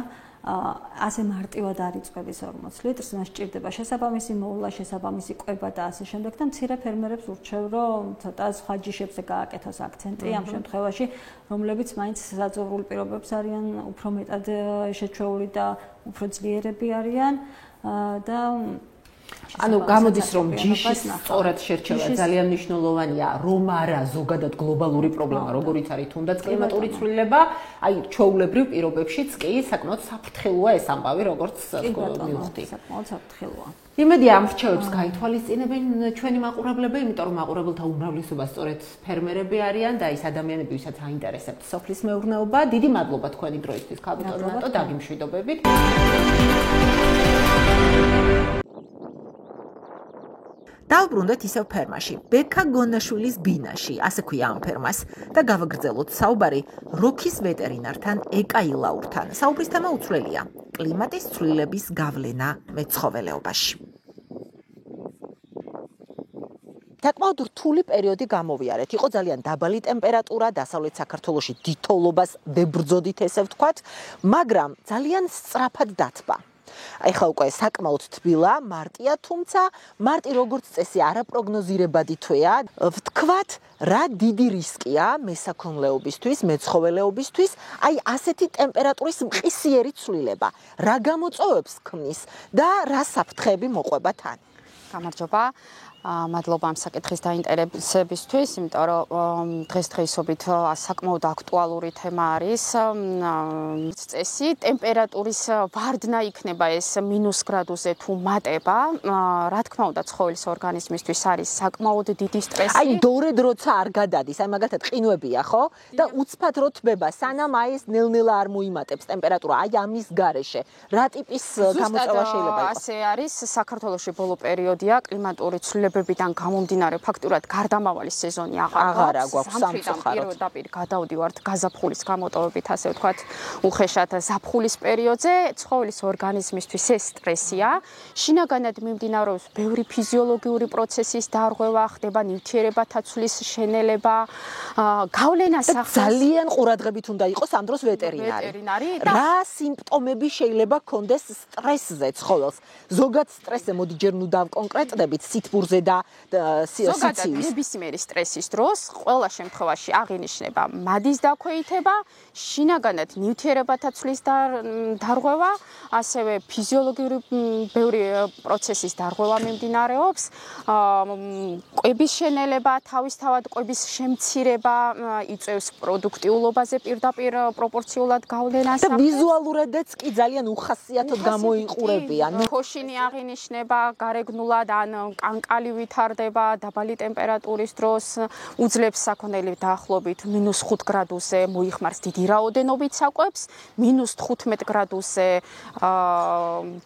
ასე მარტივად არ იწვევს 40 litrს, მას სჭირდება შესაბამისი მოვლა, შესაბამისი კვება და ასე შემდეგ და მცირე ფერმერებს ურჩევ, რომ ცოტა სხვა ჯიშებზე გააკეთოს აქცენტი ამ შემთხვევაში, რომლებიც მაინც საძოვრულ პირობებს არიან უფრო მეტად შეჩვეული და უფრო ძლიერები არიან და ანუ გამოდის რომ ჯიშის სწორად შერჩევა ძალიან მნიშვნელოვანია, რომ არა ზოგადად გლობალური პრობლემა, როგორიც არის თუნდაც კლიმატური ცვლილება, აი ჩვეულებრივ პირობებშიც კი საკმაოდ საფრთხილოა ეს ამბავი, როგორც მივხვდი. საკმაოდ საფრთხილოა. იმედია ამ რჩევებს გაითვალისწინებენ ჩვენი მაყურებლები, იმიტომ რომ მაყურებელთა უმრავლესობა სწორედ ფერმერები არიან და ის ადამიანები, ვისაც აინტერესებთ სოფლის მეურნეობა. დიდი მადლობა თქვენი დროისთვის, კაპიტანო, დაგიმშვიდობებით. დავბრუნდეთ ისევ ფერმაში, ბექა გონაშვილის ბინაში, ასე ქვია ამ ფერმას და გავაგრძელოთ საუბარი როქის ვეტერინართან ეკა ილაურთან. საუბრის თემა უცვლელია: კლიმატის ცვლილების გავლენა მეცხოველეობაში. საკმაოდ რთული პერიოდი გამოვიარეთ. იყო ძალიან დაბალი ტემპერატურა, დასავლეთ საქართველოში დიდთოვლობას ვებრძოდით, ესე ვთქვათ, მაგრამ ძალიან სწრაფად დათბა. ეხლა უკვე საკმაოდ თბილა, მარტია, თუმცა მარტი როგორც წესი არაპროგნოზირებადი თვეა. ვთქვათ, რა დიდი რისკია მესაქონლეობისთვის, მეცხოველეობისთვის, აი ასეთი ტემპერატურის მყისიერი ცვლილება. რა გამოწვევებს ქმნის და რა საფრთხეები მოყვება თან? გამარჯობა. მადლობა ამ საკითხის დაინტერესებისთვის, იმიტომ რომ დღესდღეობით საკმაოდ აქტუალური თემა არის წესი, ტემპერატურის ვარდნა იქნება ეს მინუს გრადუსზე თუ მატება, რა თქმა უნდა ცხოველის ორგანიზმისთვის არის საკმაოდ დიდი სტრესი. აი დორედ როცა არ გადადის, აი მაგალითად ყინვებია, ხო? და უცბად რო თბება, სანამ აი ეს ნელ-ნელა არ მოიმატებს ტემპერატურა, აი ამის გარეშე, რა ტიპის გამოწვევა შეიძლება იყოს? ასე არის, საქართველოში ბოლო პერიოდია კლიმატური ცვლილებებიდან გამომდინარე ფაქტურად გარდამავალი სეზონი აღარ გვაქვს სამწუხაროდ. პირდაპირ გადავდივართ გაზაფხულის გამოტოვებით, ასე ვთქვათ, უხეშად ზაფხულის პერიოდზე, ცხოველის ორგანიზმისთვის ეს სტრესია. შინაგანად მიმდინარეობს ბევრი ფიზიოლოგიური პროცესის დარღვევა, ხდება ნივთიერებათა ცვლის შენელება, გავლენას ახდენს. ძალიან ყურადღებით უნდა იყოს ამ დროს ვეტერინარი. რა სიმპტომები შეიძლება ჰქონდეს სტრესზე ცხოველს? ზოგად სტრესზე მოდი ჯერ ნუ დავკონკრეტდებით სითბურზე და ზოგადად ნებისმიერი სტრესის დროს ყველა შემთხვევაში აღინიშნება მადის დაქვეითება, შინაგანად ნივთიერებათა ცვლის დარღვევა, ასევე ფიზიოლოგიური ბევრი პროცესის დარღვევა მიმდინარეობს, კვების შენელება, თავისთავად კვების შემცირება იწევს პროდუქტიულობაზე პირდაპირ პროპორციულად გავლენას. და ვიზუალურადაც კი ძალიან უხასიათოდ გამოიყურებიან. ქოშინი აღინიშნება გარეგნულად ან კანკალი ვითარდება დაბალი ტემპერატურის დროს, უძლებს საქონელი დაახლოებით -5 გრადუსზე მოიხმარს დიდი რაოდენობით საკვებს, -15 გრადუსზე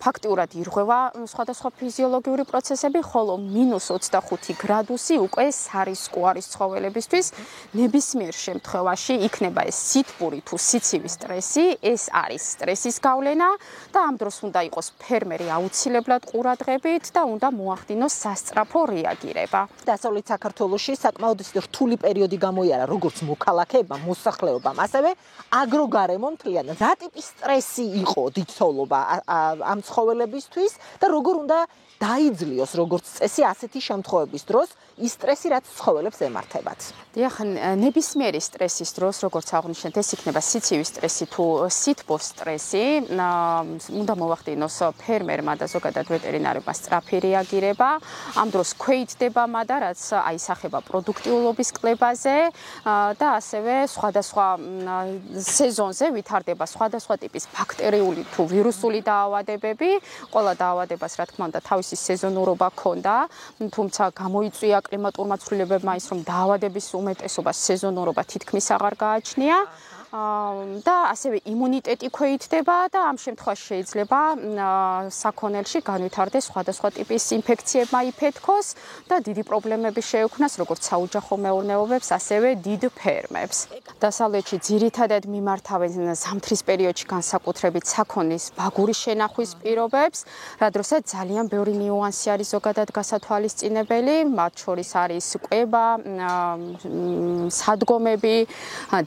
ფაქტიურად ირღვევა სხვადასხვა ფიზიოლოგიური პროცესები, ხოლო -25 გრადუსი უკვე სარისკო არის ცხოველებისთვის. ნებისმიერ შემთხვევაში იქნება ეს სითბური თუ სიცივის სტრესი, ეს არის სტრესის გავლენა და ამ დროს უნდა იყოს ფერმერი აუცილებლად ყურადღებით და უნდა მოახდინოს სასწრაფო რეაგირება. დასავლეთ საქართველოში საკმაოდ რთული პერიოდი გამოიარა როგორც მოქალაქეებმა, მოსახლეობამ, ასევე აგროგარემომ მთლიანად. რა ტიპის სტრესი იყო დიდწოლობა ამ ცხოველებისთვის და როგორ უნდა დაიძლიოს როგორც წესი ასეთი შემთხვევების დროს ის სტრესი რაც ცხოველებს ემართებათ. დიახ, ნებისმიერი სტრესის დროს, როგორც აღნიშნეთ, ეს იქნება სიცივის სტრესი თუ სითბოს სტრესი, უნდა მოახდინოს ფერმერმა და ზოგადად ვეტერინარებმა სწრაფი რეაგირება. ამ დროს ქვეითდება მადა, რაც აისახება პროდუქტიულობის კლებაზე და ასევე სხვადასხვა სეზონზე ვითარდება სხვადასხვა ტიპის ბაქტერიული თუ ვირუსული დაავადებები. ყველა დაავადებას, რა თქმა უნდა, თავისი სეზონურობა ჰქონდა, თუმცა გამოიწვია კლიმატურმა ცვლილებებმა ის, რომ დაავადების უმეტესობას სეზონურობა თითქმის აღარ გააჩნია. და ასევე იმუნიტეტი ქვეითდება და ამ შემთხვევაში შეიძლება საქონელში განვითარდეს სხვადასხვა ტიპის ინფექციებმა იფეთქოს და დიდი პრობლემები შეექმნას როგორც საოჯახო მეურნეობებს, ასევე დიდ ფერმებს. დასავლეთში ძირითადად მიმართავენ ზამთრის პერიოდში განსაკუთრებით საქონლის ბაგურის შენახვის პირობებს, რა დროსაც ძალიან ბევრი ნიუანსი არის ზოგადად გასათვალისწინებელი, მათ შორის არის კვება, სადგომები,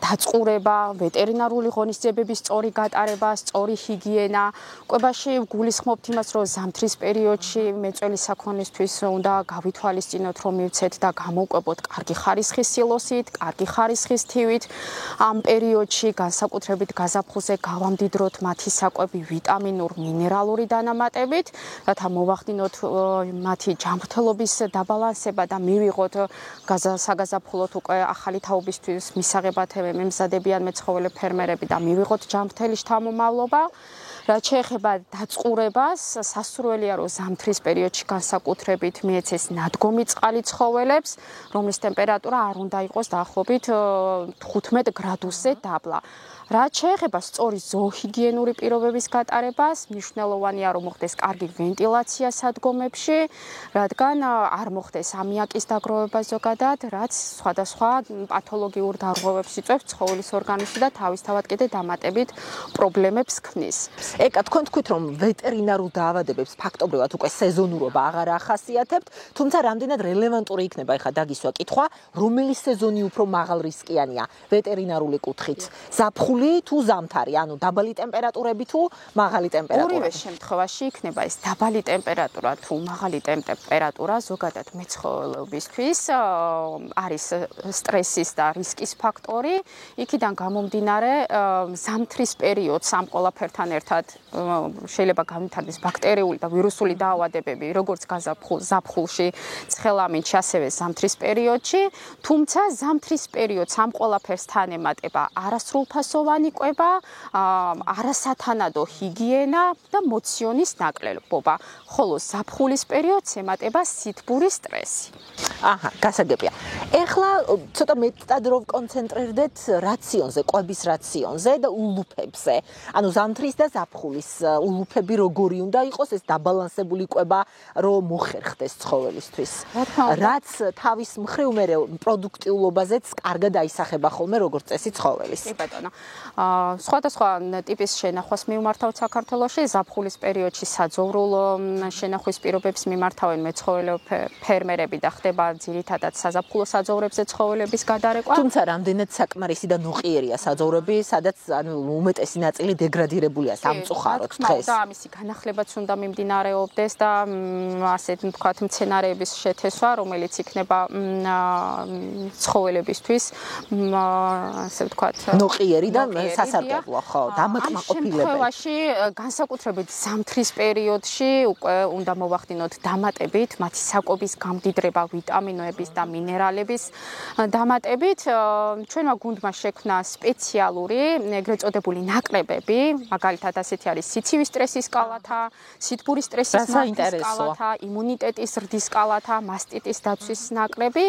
დაწყურება, ვეტერინარული ღონისძიებების სწორი გატარება, სწორი ჰიგიენა. კვებაში გულისხმობთ იმას, რომ ზამთრის პერიოდში მეწველი საქონლისთვის უნდა გავითვალისწინოთ, რომ მივცეთ და გამოვკვებოთ კარგი ხარისხის სილოსით, კარგი ხარისხის თივით. ამ პერიოდში განსაკუთრებით გაზაფხულზე გავამდიდროთ მათი საკვები ვიტამინურ, მინერალური დანამატებით, რათა მოვახდინოთ მათი ჯანმრთელობის დაბალანსება და მივიღოთ საგაზაფხულოდ უკვე ახალი თაობისთვის მისაღებად მემზადებიან მეცხოველე ფერმერები და მივიღოთ ჯანმრთელი შთამომავლობა. რაც შეეხება დაწყურებას, სასურველია რომ ზამთრის პერიოდში განსაკუთრებით მიეცეს ნადგომი წყალი ცხოველებს, რომლის ტემპერატურა არ უნდა იყოს დაახლოებით 15 გრადუსზე დაბლა. რაც შეეხება სწორი ზოოჰიგიენური პირობების გატარებას, მნიშვნელოვანია რომ მოხდეს კარგი ვენტილაცია სადგომებში, რადგან არ მოხდეს ამიაკის დაგროვება ზოგადად, რაც სხვადასხვა პათოლოგიურ დარღვევებს იწვევს ცხოველის ორგანიზმში და თავისთავად კიდე დამატებით პრობლემებს ქმნის. ეკა, თქვენ თქვით რომ ვეტერინარულ დაავადებებს ფაქტობრივად უკვე სეზონურობა აღარ ახასიათებთ, თუმცა რამდენად რელევანტური იქნება ეხლა დაგისვა კითხვა, რომელი სეზონი უფრო მაღალ რისკიანია ვეტერინარული კუთხით? ზაფხული თუ ზამთარი, ანუ დაბალი ტემპერატურები თუ მაღალი ტემპერატურები? ორივე შემთხვევაში იქნება ეს დაბალი ტემპერატურა თუ მაღალი ტემპერატურა ზოგადად მეცხოველებისთვის არის სტრესის და რისკის ფაქტორი. იქიდან გამომდინარე ზამთრის პერიოდს ამ ყველაფერთან ერთად შესაბამისად შეიძლება განვითარდეს ბაქტერიული და ვირუსული დაავადებები, როგორც ზაფხულში, ცხელამინში, ასევე ზამთრის პერიოდში, თუმცა ზამთრის პერიოდს ამ ყველაფერს თან ემატება არასრულფასოვანი კვება, არასათანადო ჰიგიენა და მოციონის ნაკლებობა, ხოლო ზაფხულის პერიოდს ემატება სითბური სტრესი. აჰა, გასაგებია. ეხლა ცოტა მეტად რო ვკონცენტრირდეთ რაციონზე, კვების რაციონზე და ულუფებზე. ანუ ზამთრის და ზაფხულის ულუფები როგორი უნდა იყოს, ეს დაბალანსებული კვება რომ მოხერხდეს ცხოველისთვის. რაც თავის მხრივ მე პროდუქტიულობაზეც კარგად აისახება ხოლმე როგორც წესი ცხოველის. კი ბატონო. სხვადასხვა ტიპის შენახვას მიმართავთ საქართველოში, ზაფხულის პერიოდში საძოვრულ შენახვის პირობებს მიმართავენ მეცხოველე ფერმერები და ხდება ძირითადად საზაფხულო საძოვრებზე ცხოველების გადარეკვა. თუმცა რამდენად საკმარისი და ნოყიერია საძოვრები, სადაც ანუ უმეტესი ნაწილი დეგრადირებულია სამწუხაროდ დღეს. და ამისი განახლებაც უნდა მიმდინარეობდეს და ასე ვთქვათ, მცენარეების შეთესვა, რომელიც იქნება ცხოველებისთვის ასე ვთქვათ, ნოყიერი და სასარგებლო, ხო, დამაკმაყოფილებელი. შემთხვევაში, განსაკუთრებით ზამთრის პერიოდში უკვე უნდა მოვახდინოთ დამატებით მათი საკვების გამდიდრება ვიტამინოების და მინერალების დამატებით. ჩვენმა გუნდმა შექმნა სპეციალური ეგრეთ წოდებული ნაკლებები, მაგალითად ასეთი არის სიცივის სტრესის კალათა, სითბური სტრესის კალათა, იმუნიტეტის ზრდის კალათა, მასტიტის დაცვის ნაკლები.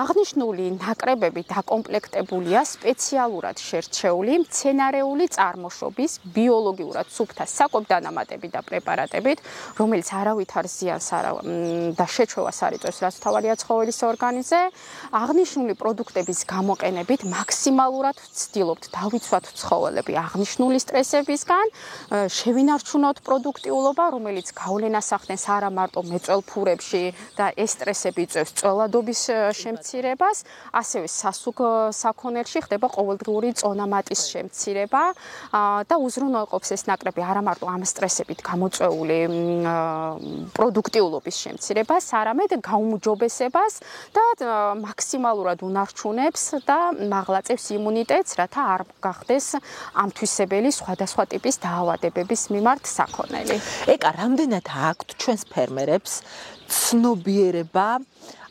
აღნიშნული ნაკლებები დაკომპლექტებულია სპეციალურად შერჩეული მცენარეული წარმოშობის ბიოლოგიურად სუფთა საკვებ-დანამატებით და პრეპარატებით, რომელიც არავითარ ზიანს და შეჩევას არ იწვევს, რაც თავარია ცხოველის ორგანიზმზე. აღნიშნული პროდუქტების გამოყენებით მაქსიმალურად ვცდილობთ დავიცვათ ცხოველები აღნიშნული სტრესებისგან, შევინარჩუნოთ პროდუქტიულობა, რომელიც გავლენას ახდენს არა მარტო მეწველფურებში და ეს სტრესები იწვევს წველადობის შემცირებას, ასევე სასუქ საქონელში ხდება ყოველდღიური წონამატის შემცირება და უზრუნველყოფს ეს ნაკლები არა მარტო ამ სტრესებით გამოწვეული პროდუქტიულობის შემცირებას, არამედ გაუმჯობესებას და მაქსიმალურად უნარჩუნებს და მაღლაწევს იმუნიტეტს, რათა არ გახდეს ამთვისებელი სხვადასხვა ტიპის დაავადებების მიმართ საქონელი. ეკა, რამდენად აქვთ ჩვენს ფერმერებს ცნობიერება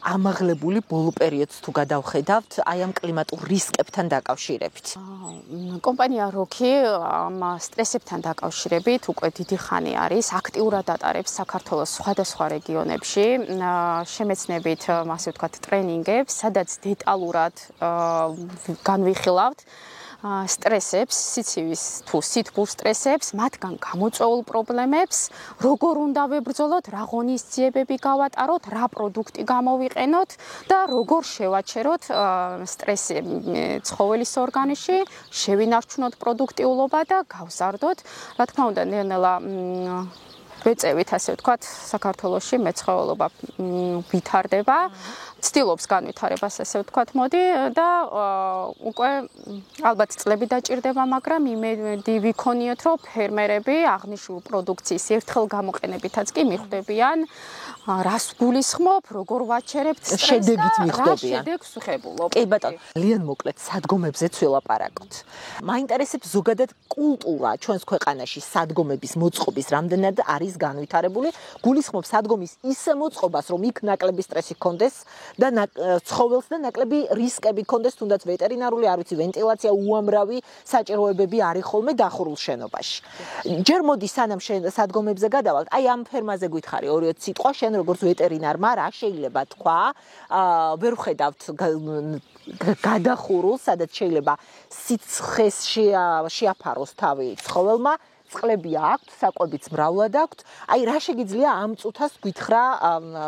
ამაღლებული ბოლო პერიოდს თუ გადავხედავთ აი ამ კლიმატურ რისკებთან დაკავშირებით? კომპანია როკი ამ სტრესებთან დაკავშირებით უკვე დიდი ხანი არის, აქტიურად ატარებს საქართველოს სხვადასხვა რეგიონებში შემეცნებით, ასე ვთქვათ, ტრენინგებს, სადაც დეტალურად განვიხილავთ სტრესებს, სიცივის თუ სითბურ სტრესებს, მათგან გამოწვეულ პრობლემებს, როგორ უნდა ვებრძოლოთ, რა ღონისძიებები გავატაროთ, რა პროდუქტი გამოვიყენოთ და როგორ შევაჩეროთ სტრესი ცხოველის ორგანიზმში, შევინარჩუნოთ პროდუქტიულობა და გავზარდოთ, რა თქმა უნდა, ნელ-ნელა ვეწევით, ასე ვთქვათ, საქართველოში მეცხოველობა ვითარდება, ცდილობს განვითარებას, ასე ვთქვათ, მოდი და უკვე ალბათ წლები დაჭირდება, მაგრამ იმედი ვიქონიოთ, რომ ფერმერები აღნიშნულ პროდუქციის ერთხელ გამოყენებითაც კი მიხვდებიან, რას გულისხმობ, როგორ ვაჩერებთ შედეგით მიხვდებიან. რა შედეგს ვხებულობ. კი ბატონო, ლიან მოკლედ სადგომებზეც ველაპარაკოთ. მაინტერესებს ზოგადად კულტურა ჩვენს ქვეყანაში სადგომების მოწყობის რამდენად არის განვითარებული, გულისხმობ სადგომის ისე მოწყობას, რომ იქ ნაკლები სტრესი გქონდეს და ცხოველს და ნაკლები რისკები გქონდეს, თუნდაც ვეტერინარული, არ ვიცი, ვენტილაცია, უამრავი საჭიროებები არის ხოლმე დახურულ შენობაში. ჯერ მოდი სანამ სადგომებზე გადავალთ, აი ამ ფერმაზე გითხარი 2 სიტყვა, შენ როგორც ვეტერინარმა რა შეიძლება თქვა, ვერ ვხედავთ გადახურულ, სადაც შეიძლება სიცხეს შეაფაროს თავი ცხოველმა, წყლები აქვთ, საკვებიც მრავლად აქვთ. აი რა შეგიძლია ამ წუთას გითხრა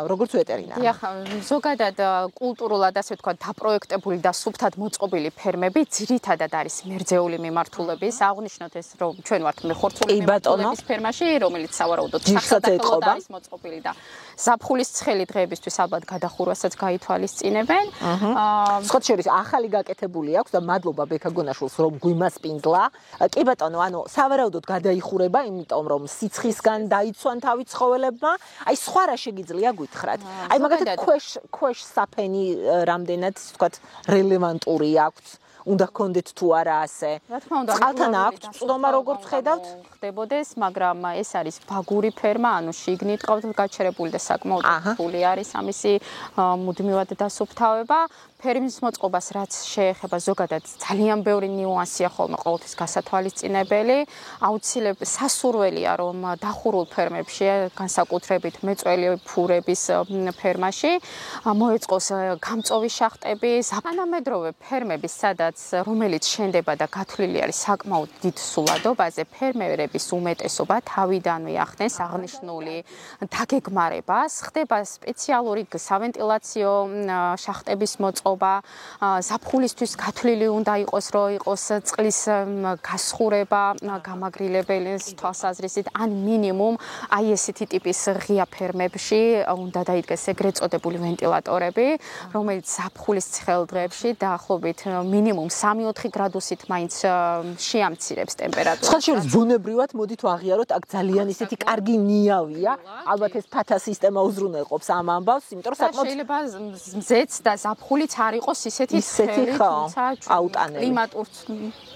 როგორც ვეტერინარი? დიახ, ზოგადად კულტურულად ასე ვთქვათ, დაპროექტებული და სუფთად მოწყობილი ფერმები ძირითადად არის მერძეული მიმართულების. აღნიშნოთ ეს, რომ ჩვენ ვართ მეხორცული მიმართულების ფერმაში, რომელიც სავარაუდოდ სახელმწიფოდ არის მოწყობილი და ზაფხულის ცხელი დღეებისთვის ალბათ გადახურვასაც გაითვალისწინებენ. სხვა შორის ახალი გაკეთებული აქვს და მადლობა ბექა გონაშვილს რომ გვიმასპინძლა. კი ბატონო, ანუ სავარაუდოდ იხურება, იმიტომ რომ სიცხისგან დაიცვან თავი ცხოველებმა. აი სხვა რა შეგიძლია გითხრათ? აი მაგალითად ქვეშ საფენი რამდენად, ვთქვათ, რელევანტური აქვს უნდა გქონდეთ თუ არა ასე. რა თქმა უნდა, წყალთან აქვს წვდომა როგორც ხედავთ? ხდებოდეს, მაგრამ ეს არის ბაგური ფერმა, ანუ შიგნით ყავთ გაჩერებული და საკმაოდ რთული არის ამისი მუდმივად დასუფთავება. ფერმის მოწყობას რაც შეეხება ზოგადად ძალიან ბევრი ნიუანსია ხოლმე ყოველთვის გასათვალისწინებელი. აუცილებლად სასურველია რომ დახურულ ფერმებში, განსაკუთრებით მეწველი ფურების ფერმაში მოეწყოს გამწოვი შახტები, სანამედროვე ფერმები, სადაც რომელიც შენდება და გათვლილი არის საკმაოდ დიდ სულადობაზე, ფერმერების უმეტესობა თავიდანვე ახდენს აღნიშნული დაგეგმარებას, ხდება სპეციალური სავენტილაციო შახტების მოწყობა, ზაფხულისთვის გათვლილი უნდა იყოს, რომ იყოს წყლის გასხურება, გამაგრილებელი თვალსაზრისით, ან მინიმუმ აი ესეთი ტიპის ღია ფერმებში უნდა დაიდგეს ეგრეთ წოდებული ვენტილატორები, რომელიც ზაფხულის ცხელ დღეებში დაახლოებით მინიმუმ 3-4 გრადუსით მაინც შეამცირებს ტემპერატურას. სხვაშორის ბუნებრივად მოდით ვაღიაროთ, აქ ძალიან ისეთი კარგი ნიავია, ალბათ ეს ფათა სისტემა უზრუნველყოფს ამ ამბავს, იმიტომ რომ საკმაოდ შეიძლება მზეც და ზაფხულიც არ იყოს ისეთი თუმცა აუტანელი კლიმატურ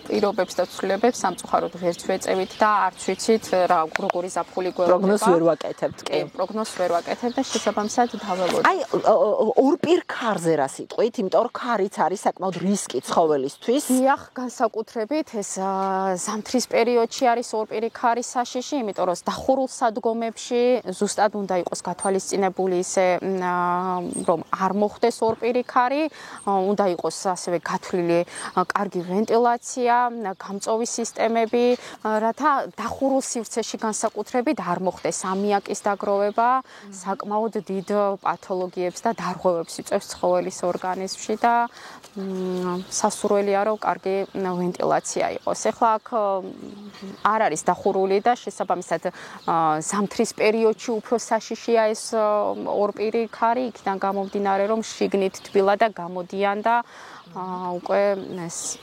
პირობებს და ცვლილებებს სამწუხაროდ ვერც ვეწევით და არც ვიცით რა როგორი ზაფხული გვერდება. პროგნოზს ვერ ვაკეთებთ, კი. პროგნოზს ვერ ვაკეთებ და შესაბამისად დაველოდებ. აი ორპირ ქარზე რა სიტყვით, იმიტომ რომ ქარიც არის საკმაოდ რისკი ცხოველისთვის. დიახ, განსაკუთრებით ეს ზამთრის პერიოდში არის ორპირი ქარის საშიში, იმიტომ რომ დახურულ სადგომებში ზუსტად უნდა იყოს გათვალისწინებული ისე რომ არ მოხდეს ორპირი ქარი, უნდა იყოს ასევე გათვლილი კარგი ვენტილაცია, გამწოვი სისტემები, რათა დახურულ სივრცეში განსაკუთრებით არ მოხდეს ამიაკის დაგროვება, საკმაოდ დიდ პათოლოგიებს და დარღვევებს იწვევს ცხოველის ორგანიზმში და სასურველია რომ კარგი ვენტილაცია იყოს. ეხლა აქ არ არის დახურული და შესაბამისად ზამთრის პერიოდში უფრო საშიშია ეს ორპირი ქარი, იქიდან გამომდინარე რომ შიგნით თბილა და გამოდიან და უკვე ეს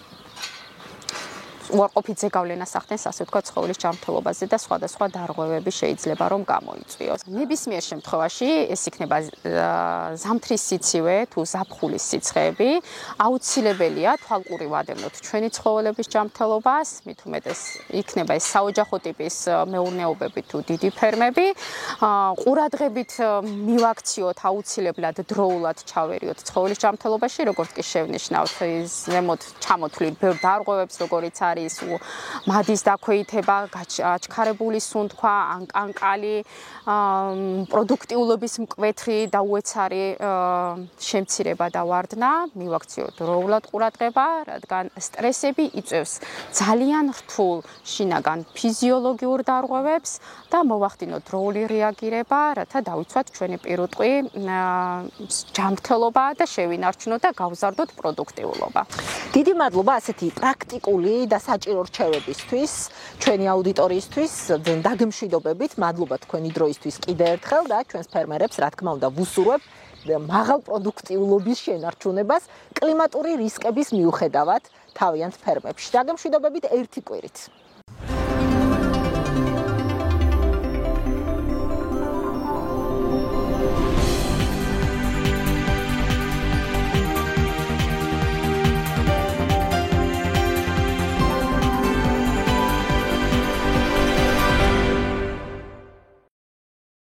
უარყოფით ზეგავლენას ახდენს, ასე ვთქვათ, ცხოველის ჯანმრთელობაზე და სხვადასხვა დარღვევები შეიძლება რომ გამოიწვიოს. ნებისმიერ შემთხვევაში ეს იქნება ზამთრის სიცივე თუ ზაფხულის სიცხეები, აუცილებელია თვალყური ვადევნოთ ჩვენი ცხოველების ჯანმრთელობას, მით უმეტეს იქნება ეს საოჯახო ტიპის მეურნეობები თუ დიდი ფერმები. ყურადღებით მივაქციოთ აუცილებლად დროულად ჩავერიოთ ცხოველის ჯანმრთელობაში, როგორც კი შევნიშნავთ, ზემოთ ჩამოთვლილ ბევრ დარღვევებს, როგორიც არის მადის დაქვეითება, აჩქარებული სუნთქვა, ან კანკალი, პროდუქტიულობის მკვეთრი და უეცარი შემცირება და ვარდნა, მივაქციოთ დროულად ყურადღება, რადგან სტრესები იწვევს ძალიან რთულ შინაგან ფიზიოლოგიურ დარღვევებს და მოვახდინოთ დროული რეაგირება, რათა დავიცვათ ჩვენი პირუტყვი ჯანმრთელობა და შევინარჩუნოთ და გავზარდოთ პროდუქტიულობა. დიდი მადლობა ასეთი პრაქტიკული და საჭირო რჩევებისთვის, ჩვენი აუდიტორიისთვის, ძენ დაგემშვიდობებით, მადლობა თქვენი დროისთვის კიდევ ერთხელ და ჩვენს ფერმერებს, რა თქმა უნდა, ვუსურვებ მაღალ პროდუქტიულობის შენარჩუნებას კლიმატური რისკების მიუხედავად თავიანთ ფერმებში. დაგემშვიდობებით ერთი კვირით.